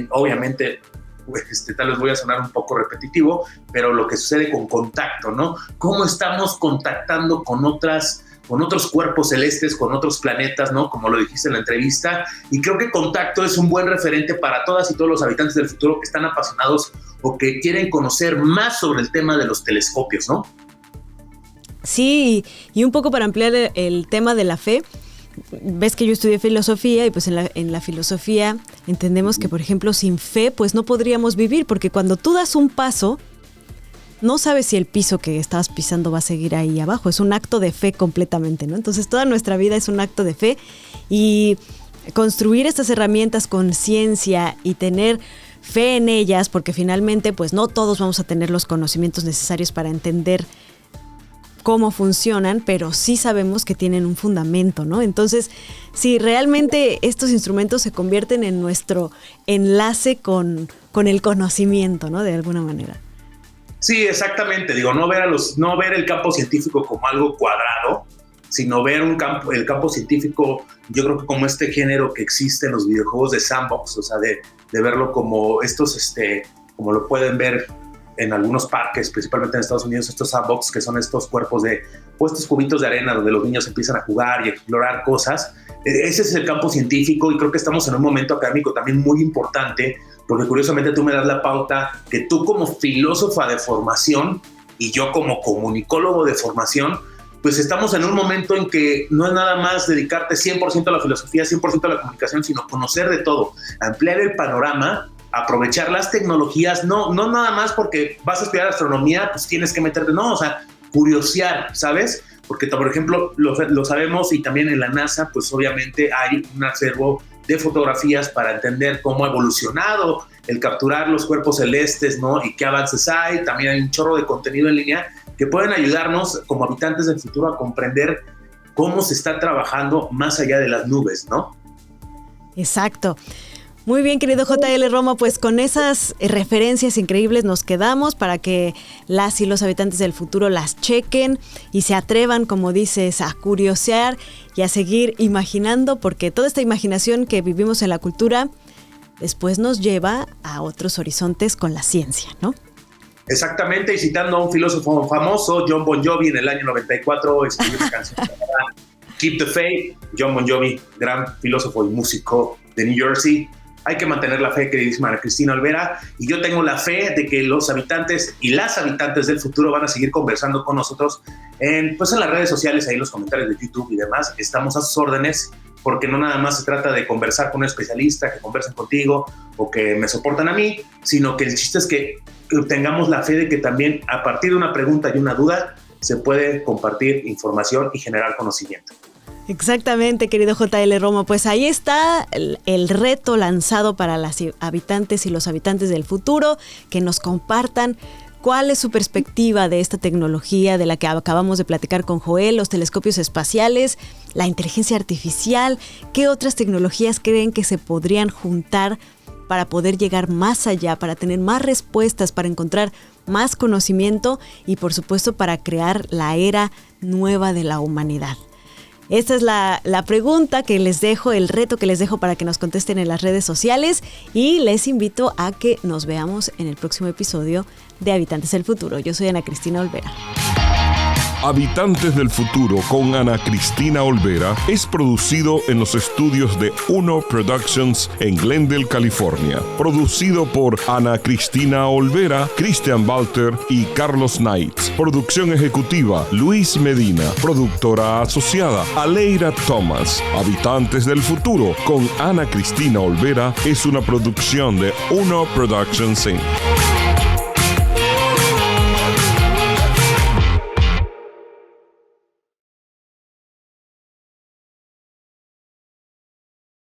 obviamente, tal vez voy a sonar un poco repetitivo, pero lo que sucede con contacto, ¿no? Cómo estamos contactando con otros cuerpos celestes, con otros planetas, ¿no? Como lo dijiste en la entrevista, y creo que Contacto es un buen referente para todas y todos los habitantes del futuro que están apasionados o que quieren conocer más sobre el tema de los telescopios, ¿no? Sí, y un poco para ampliar el tema de la fe, ves que yo estudié filosofía y pues en la filosofía entendemos que, por ejemplo, sin fe pues no podríamos vivir, porque cuando tú das un paso, no sabes si el piso que estabas pisando va a seguir ahí abajo, es un acto de fe completamente, ¿no? Entonces toda nuestra vida es un acto de fe y construir estas herramientas con ciencia y tener fe en ellas, porque finalmente pues no todos vamos a tener los conocimientos necesarios para entender cómo funcionan, pero sí sabemos que tienen un fundamento, ¿no? Entonces, si realmente estos instrumentos se convierten en nuestro enlace con el conocimiento, ¿no? De alguna manera. Sí, exactamente. Digo, no ver el campo científico como algo cuadrado, sino ver el campo científico, yo creo que como este género que existe en los videojuegos de sandbox, o sea, de verlo como estos, como lo pueden ver en algunos parques, principalmente en Estados Unidos, estos sandbox, que son estos cuerpos o estos cubitos de arena donde los niños empiezan a jugar y a explorar cosas. Ese es el campo científico y creo que estamos en un momento académico también muy importante, porque curiosamente tú me das la pauta que tú como filósofa de formación y yo como comunicólogo de formación, pues estamos en un momento en que no es nada más dedicarte 100% a la filosofía, 100% a la comunicación, sino conocer de todo, ampliar el panorama, aprovechar las tecnologías, no nada más porque vas a estudiar astronomía, pues tienes que meterte, no, o sea, curiosear, ¿sabes? Porque, por ejemplo, lo sabemos y también en la NASA, pues obviamente hay un acervo de fotografías para entender cómo ha evolucionado el capturar los cuerpos celestes, ¿no? Y qué avances hay. También hay un chorro de contenido en línea que pueden ayudarnos como habitantes del futuro a comprender cómo se está trabajando más allá de las nubes, ¿no? Exacto. Muy bien, querido JL Romo, pues con esas referencias increíbles nos quedamos para que las y los habitantes del futuro las chequen y se atrevan, como dices, a curiosear y a seguir imaginando, porque toda esta imaginación que vivimos en la cultura después nos lleva a otros horizontes con la ciencia, ¿no? Exactamente, y citando a un filósofo famoso, John Bon Jovi, en el año 94 escribió una canción llamada Keep the Faith. John Bon Jovi, gran filósofo y músico de New Jersey. Hay que mantener la fe, queridísima Ana Cristina Olvera, y yo tengo la fe de que los habitantes y las habitantes del futuro van a seguir conversando con nosotros en las redes sociales, ahí en los comentarios de YouTube y demás. Estamos a sus órdenes, porque no nada más se trata de conversar con un especialista, que conversen contigo o que me soportan a mí, sino que el chiste es que tengamos la fe de que también a partir de una pregunta y una duda se puede compartir información y generar conocimiento. Exactamente, querido JL Romo. Pues ahí está el reto lanzado para las habitantes y los habitantes del futuro, que nos compartan cuál es su perspectiva de esta tecnología de la que acabamos de platicar con Joel, los telescopios espaciales, la inteligencia artificial. ¿Qué otras tecnologías creen que se podrían juntar para poder llegar más allá, para tener más respuestas, para encontrar más conocimiento y, por supuesto, para crear la era nueva de la humanidad? Esta es la pregunta que les dejo, el reto que les dejo para que nos contesten en las redes sociales, y les invito a que nos veamos en el próximo episodio de Habitantes del Futuro. Yo soy Ana Cristina Olvera. Habitantes del Futuro con Ana Cristina Olvera es producido en los estudios de Uno Productions en Glendale, California. Producido por Ana Cristina Olvera, Christian Walter y Carlos Knights. Producción ejecutiva Luis Medina. Productora asociada Aleira Thomas. Habitantes del Futuro con Ana Cristina Olvera es una producción de Uno Productions Inc.